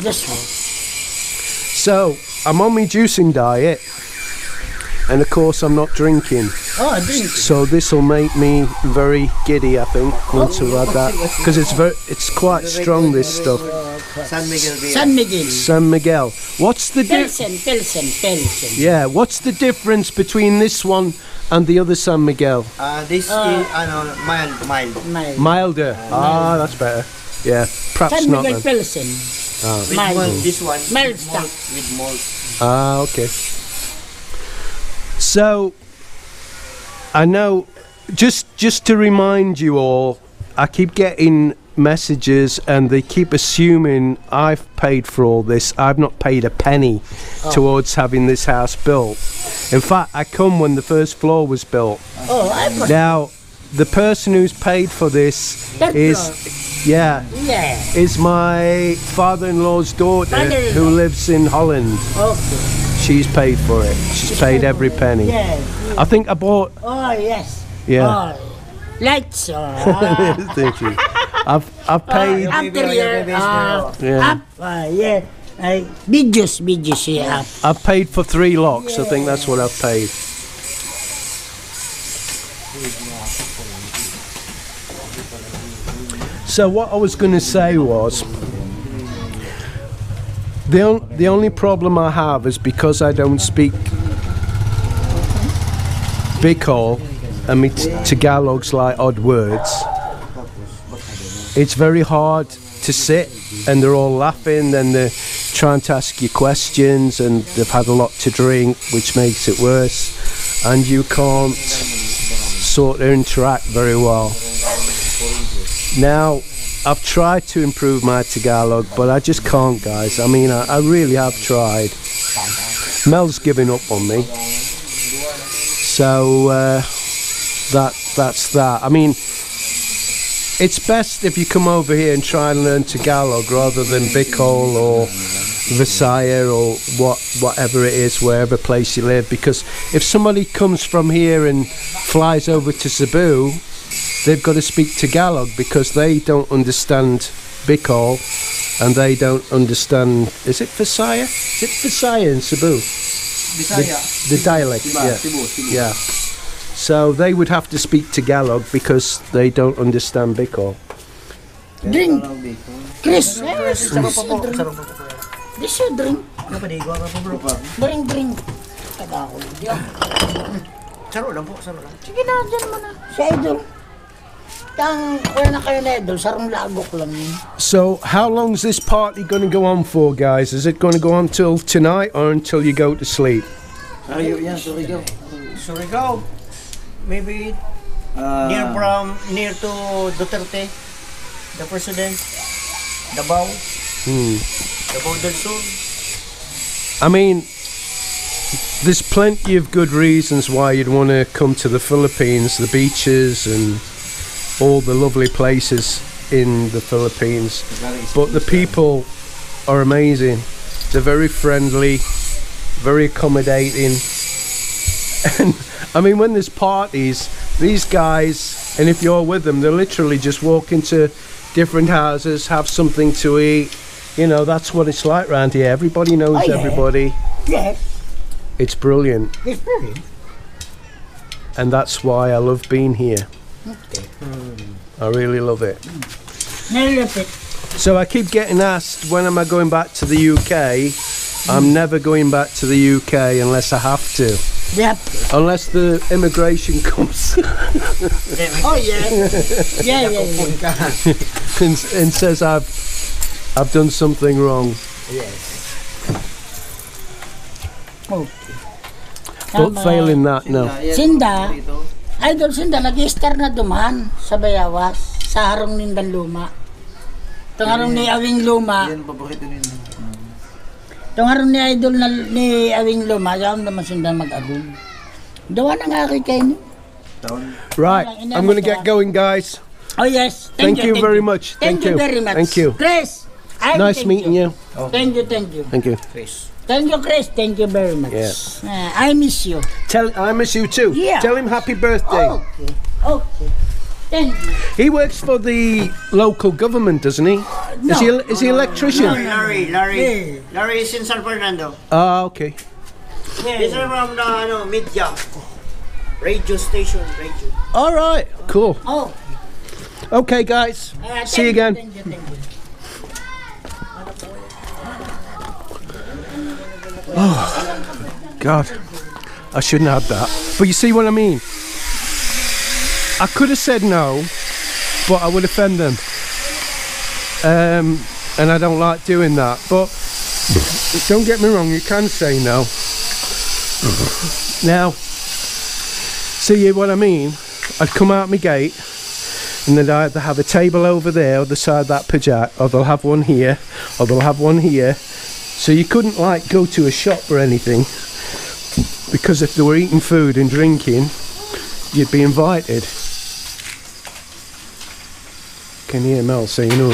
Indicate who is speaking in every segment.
Speaker 1: This one.
Speaker 2: So, I'm on my juicing diet, and of course I'm not drinking.
Speaker 1: Oh, drink.
Speaker 2: So this will make me very giddy, I think, once I've had that, because it's quite strong, this stuff.
Speaker 3: San Miguel.
Speaker 1: San Miguel.
Speaker 2: San Miguel. What's the
Speaker 1: Pilsen.
Speaker 2: Yeah, what's the difference between this one and the other San Miguel?
Speaker 3: This is mild.
Speaker 2: Milder. That's better. Yeah, perhaps
Speaker 1: San
Speaker 2: not
Speaker 1: Miguel
Speaker 2: then.
Speaker 1: Pilsen.
Speaker 3: Mild. This one
Speaker 1: Mild
Speaker 3: with malt.
Speaker 2: Okay. So, I know, just to remind you all, I keep getting messages and they keep assuming I've paid for all this. I've not paid a penny towards having this house built. In fact, I come when the first floor was built. Now, the person who's paid for this is my father-in-law's daughter who lives in Holland.
Speaker 1: Okay.
Speaker 2: She's paid for it. She's paid every penny.
Speaker 1: Yes.
Speaker 2: I think I bought.
Speaker 1: Oh yes.
Speaker 2: Yeah.
Speaker 1: Oh, lights.
Speaker 2: Thank you. I've paid.
Speaker 1: Videos, yeah.
Speaker 2: I've paid for 3 locks. I think that's what I've paid. So what I was going to say was, the only problem I have is because I don't speak Bicol and me Tagalog's like odd words. It's very hard to sit, and they're all laughing, and they're trying to ask you questions, and they've had a lot to drink, which makes it worse, and you can't sort of interact very well. Now, I've tried to improve my Tagalog, but I just can't, guys. I mean, I really have tried. Mel's giving up on me. So, that's that. I mean, it's best if you come over here and try and learn Tagalog rather than Bicol or Visayas or whatever it is, wherever place you live, because if somebody comes from here and flies over to Cebu, they've got to speak Tagalog because they don't understand Bicol and they don't understand. Is it Visayas? Is it Visayas in Cebu?
Speaker 3: Bisaya.
Speaker 2: The dialect, yeah. So they would have to speak Tagalog because they don't understand Bicol.
Speaker 1: Drink. Chris, this you drink. Drink. Tagalog.
Speaker 3: Saro lang po.
Speaker 1: Sige na, dyan mo na. Si Idol. Wala na kayo na Idol, sarong lagok lang yun.
Speaker 2: So, how long's this party going to go on for, guys? Is it going to go on till tonight or until you go to sleep?
Speaker 3: Surigao. Maybe near to Duterte, the president, Davao del Sur.
Speaker 2: I mean, there's plenty of good reasons why you'd want to come to the Philippines, the beaches and all the lovely places in the Philippines, but the people are amazing. They're very friendly, very accommodating, and I mean, when there's parties, these guys, and if you're with them, they literally just walk into different houses, have something to eat. You know, that's what it's like around here. Everybody knows everybody.
Speaker 1: Yes.
Speaker 2: It's brilliant.
Speaker 1: It's brilliant.
Speaker 2: And that's why I love being here.
Speaker 1: Okay.
Speaker 2: I really love it.
Speaker 1: I love it.
Speaker 2: So I keep getting asked, when am I going back to the UK? I'm never going back to the UK unless I have to.
Speaker 1: Yep.
Speaker 2: Unless the immigration comes
Speaker 1: Oh yeah. Yeah.
Speaker 2: and says I've done something wrong.
Speaker 1: Yes. Okay.
Speaker 2: But failing that, no.
Speaker 1: Sinda, Idol Sinda, nag-star na duman sa Bayawas, sa harong Nindan Luma. Itong harong ni Awing Luma. Itong harong ni Idol ni Awing Luma, saan naman Sinda mag-abon. Dawa na nga kay ni.
Speaker 2: Right, I'm going to get going, guys.
Speaker 1: Oh yes,
Speaker 2: Thank you very much.
Speaker 1: Thank you very much.
Speaker 2: Thank you.
Speaker 1: Chris,
Speaker 2: Nice meeting you.
Speaker 1: Thank you.
Speaker 2: Thank you.
Speaker 1: Thank you, Chris. Thank you very much.
Speaker 2: Yeah.
Speaker 1: I miss you.
Speaker 2: I miss you too.
Speaker 1: Yeah.
Speaker 2: Tell him happy birthday.
Speaker 1: Okay. Thank you.
Speaker 2: He works for the local government, doesn't he?
Speaker 1: No.
Speaker 2: Is he electrician?
Speaker 3: Larry is in San Fernando.
Speaker 2: Ah, okay.
Speaker 3: He's from the media. Radio station, radio.
Speaker 2: All right, cool.
Speaker 1: Oh.
Speaker 2: Okay, guys. See you again.
Speaker 1: Thank you.
Speaker 2: God, I shouldn't have that. But you see what I mean? I could have said no, but I would offend them. And I don't like doing that. But don't get me wrong, you can say no. Now, see what I mean? I'd come out my gate and then I'd either have a table over there on the side of that Pajak, or they'll have one here, or they'll have one here. So you couldn't like go to a shop or anything, because if they were eating food and drinking, you'd be invited. Can you hear Mel saying no?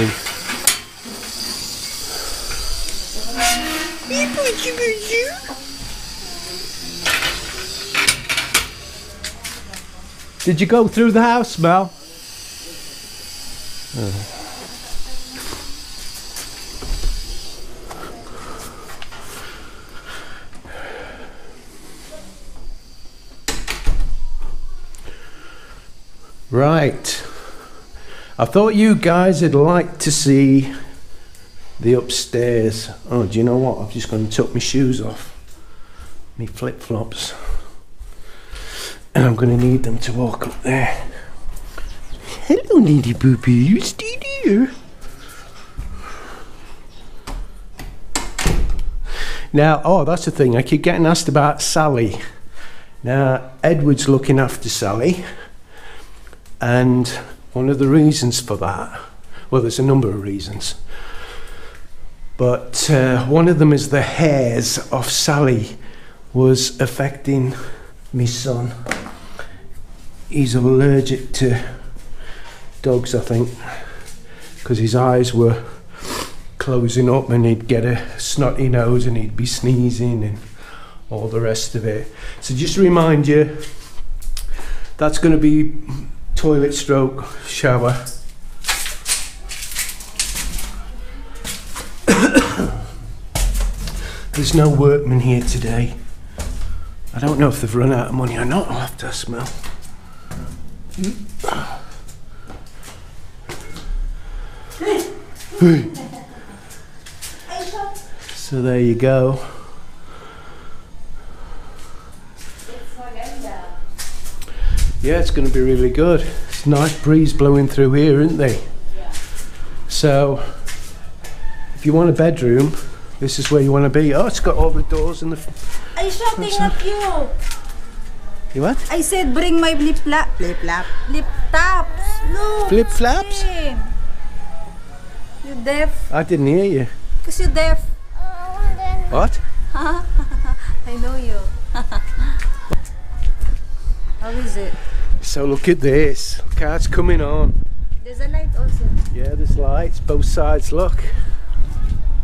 Speaker 2: Did you go through the house, Mel? Right. I thought you guys would like to see the upstairs. Oh, do you know what? I'm just going to tuck my shoes off. My flip-flops. And I'm going to need them to walk up there. Hello, Lady Boopy. You stay there. Now, oh, that's the thing. I keep getting asked about Sally. Now, Edward's looking after Sally. And one of the reasons for that, well, there's a number of reasons, but one of them is the hairs of Sally was affecting my son. He's allergic to dogs, I think, because his eyes were closing up and he'd get a snotty nose and he'd be sneezing and all the rest of it. So just to remind you, that's going to be toilet stroke shower. There's no workmen here today. I don't know if they've run out of money or not. I'll have to smell. So there you go. Yeah, it's going to be really good. It's a nice breeze blowing through here, isn't there? Yeah. So, if you want a bedroom, this is where you want to be. Oh, it's got all the doors and the...
Speaker 4: I'm shouting at you.
Speaker 2: You what?
Speaker 4: I said bring my flip-flap. Flip-flap. Flip-tops. Look.
Speaker 2: Flip-flaps?
Speaker 4: You deaf?
Speaker 2: I didn't hear you.
Speaker 4: Because you're deaf.
Speaker 2: What?
Speaker 4: I know you. How is it?
Speaker 2: So look at this. Look how it's coming on.
Speaker 4: There's a light also.
Speaker 2: Yeah, there's lights, both sides, look.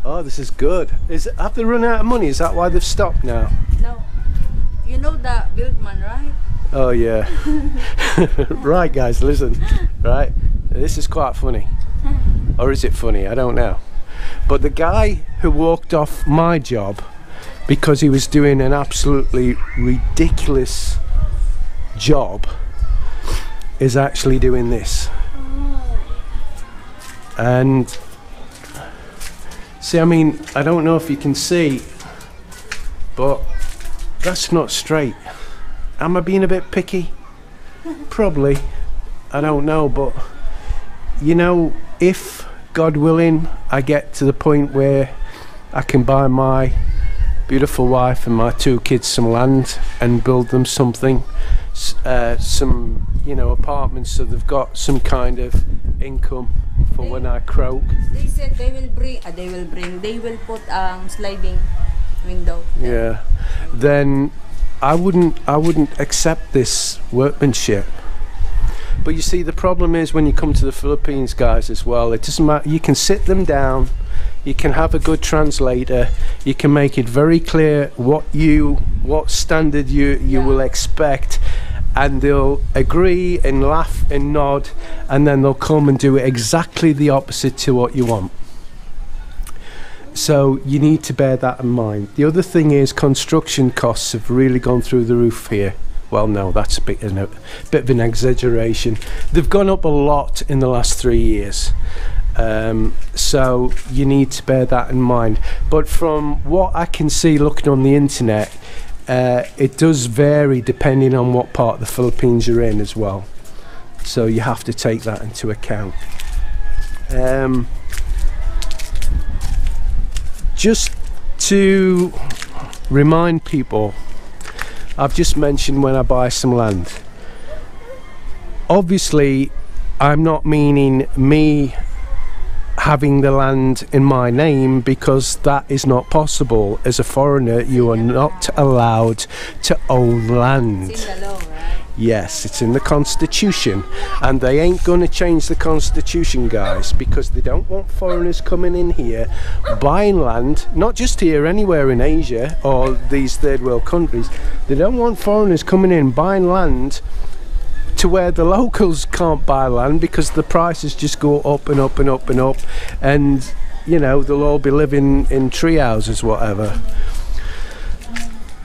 Speaker 2: Oh, this is good. Have they run out of money? Is that why they've stopped now?
Speaker 4: No. You know the Buildman, right?
Speaker 2: Oh yeah. Right guys, listen. Right, this is quite funny. Or is it funny? I don't know. But the guy who walked off my job because he was doing an absolutely ridiculous job is actually doing this. And see, I mean, I don't know if you can see, but that's not straight. Am I being a bit picky? Probably. I don't know, but you know, if God willing I get to the point where I can buy my beautiful wife and my 2 kids some land and build them something, some, you know, apartments, so they've got some kind of income for when I croak.
Speaker 4: They said they will put sliding window.
Speaker 2: Yeah. Then I wouldn't accept this workmanship. But you see, the problem is when you come to the Philippines, guys, as well, it doesn't matter. You can sit them down, you can have a good translator, you can make it very clear what standard you will expect, and they'll agree and laugh and nod, and then they'll come and do exactly the opposite to what you want. So you need to bear that in mind. The other thing is construction costs have really gone through the roof here. Well, no, that's a bit of an exaggeration. They've gone up a lot in the last 3 years. So you need to bear that in mind. But from what I can see looking on the internet, it does vary depending on what part of the Philippines you're in as well. So you have to take that into account. Just to remind people, I've just mentioned when I buy some land. Obviously, I'm not meaning me having the land in my name, because that is not possible. As a foreigner, you are not allowed to own land.
Speaker 4: It's in the law, right?
Speaker 2: Yes, it's in the Constitution, and they ain't going to change the Constitution, guys, because they don't want foreigners coming in here buying land, not just here, anywhere in Asia or these third world countries. They don't want foreigners coming in buying land to where the locals can't buy land, because the prices just go up and up and up and up, and you know, they'll all be living in tree houses, whatever.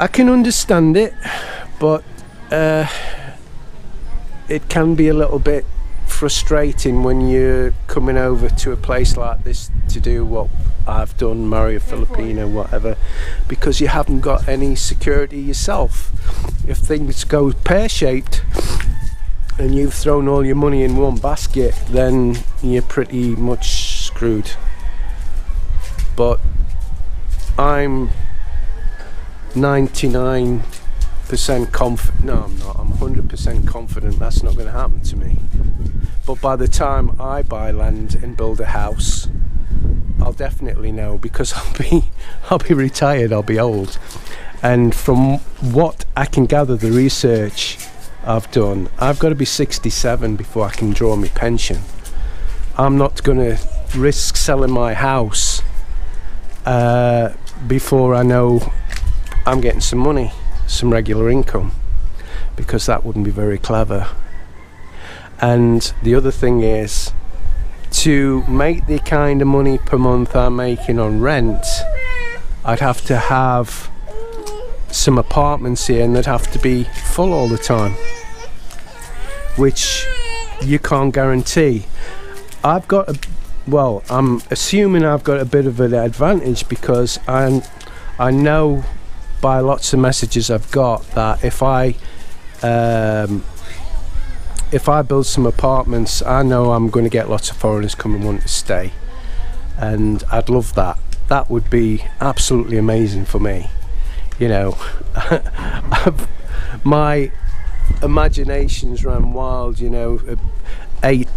Speaker 2: I can understand it, but it can be a little bit frustrating when you're coming over to a place like this to do what I've done, marry a Filipino, whatever, because you haven't got any security yourself. If things go pear-shaped and you've thrown all your money in one basket, then you're pretty much screwed. But I'm 99% confident, no I'm not, I'm 100% confident that's not going to happen to me. But by the time I buy land and build a house, I'll definitely know, because I'll be retired, I'll be old. And from what I can gather, the research I've done, I've got to be 67 before I can draw my pension. I'm not going to risk selling my house before I know I'm getting some money, some regular income, because that wouldn't be very clever. And the other thing is, to make the kind of money per month I'm making on rent, I'd have to have some apartments here, and they'd have to be full all the time, which you can't guarantee. I've got a, well, I'm assuming I've got a bit of an advantage, because I know by lots of messages I've got that if I build some apartments, I know I'm going to get lots of foreigners coming wanting to stay, and I'd love that. That would be absolutely amazing for me. You know, my imaginations ran wild, you know, eight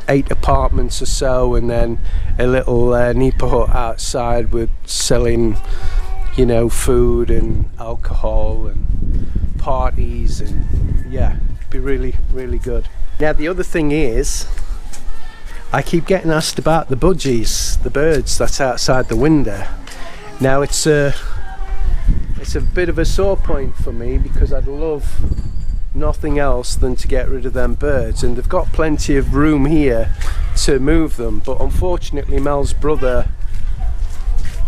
Speaker 2: apartments or so, and then a little Nipa hut outside with selling, you know, food and alcohol and parties, and yeah, it'd be really, really good. Now the other thing is, I keep getting asked about the budgies, the birds that's outside the window. Now it's a bit of a sore point for me, because I'd love nothing else than to get rid of them birds, and they've got plenty of room here to move them, but unfortunately Mel's brother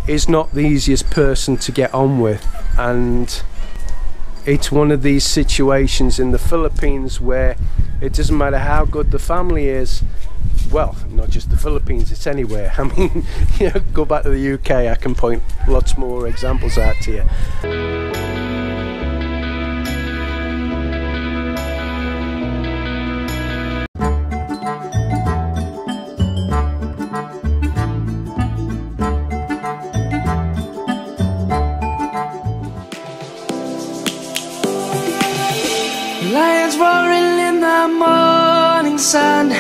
Speaker 2: is not the easiest person to get on with, and it's one of these situations in the Philippines where it doesn't matter how good the family is. Well, not just the Philippines, it's anywhere. I mean, you know, go back to the UK, I can point lots more examples out to you.
Speaker 5: Lions roaring in the morning sun,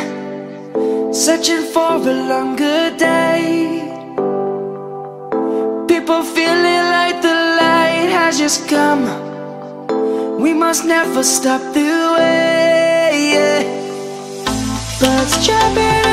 Speaker 5: searching for a longer day. People feeling like the light has just come. We must never stop the way. Birds jumping